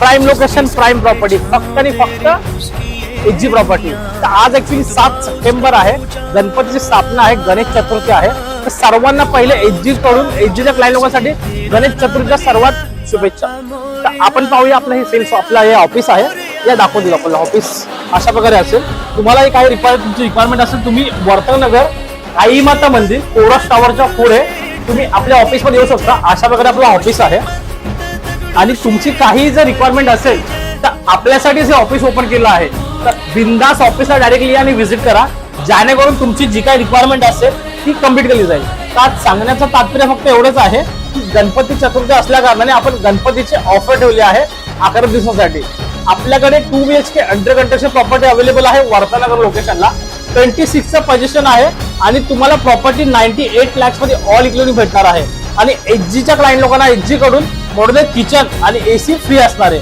Prime location, prime property, फक्त आणि फक्त एजी प्रॉपर्टी. तर आज ऍक्च्युली 7 सप्टेंबर आहे, गणपतीची स्थापना आहे, गणेश चतुर्थी आहे. तर सर्वांना पहिले एजी कडून, एजीच्या क्लायंट लोकांसाठी गणेश चतुर्थीच्या सर्वात शुभेच्छा. तर आपण पाहूया आपलं हे सेल्स, आपलं हे ऑफिस आहे, या दाखवतील आपलं ऑफिस अशा प्रकारे असेल. तुम्हाला काही तुमची रिक्वायरमेंट असेल, तुम्ही वर्तनगर आई माता मंदिर कोरस टावरच्या पुढे तुम्ही आपल्या ऑफिसमध्ये येऊ शकता. अशा प्रकारे आपलं ऑफिस आहे. आणि तुमची काही जर रिक्वायरमेंट असेल तर आपल्यासाठीच हे ऑफिस ओपन केलं आहे. तर बिंदास ऑफिसला डायरेक्टली आणि व्हिजिट करा, जेणेकरून तुमची जी काही रिक्वायरमेंट असेल ती कम्प्लीट केली जाईल. तर आज सांगण्याचं तात्पर्य फक्त एवढंच आहे की गणपती चतुर्थी असल्या कारणाने आपण गणपतीचे ऑफर ठेवली आहे 11 दिवसांसाठी. आपल्याकडे 2 BHK under construction property available आहे वर्तनगर लोकेशनला. 26चं पोझिशन आहे आणि तुम्हाला प्रॉपर्टी 98 lakhs मध्ये ऑल इन्क्लुडिंग भेटणार आहे. आणि एजीच्या क्लायंट लोकांना एजी कडून मॉड्युलर किचन आणि AC फ्री असणार आहे.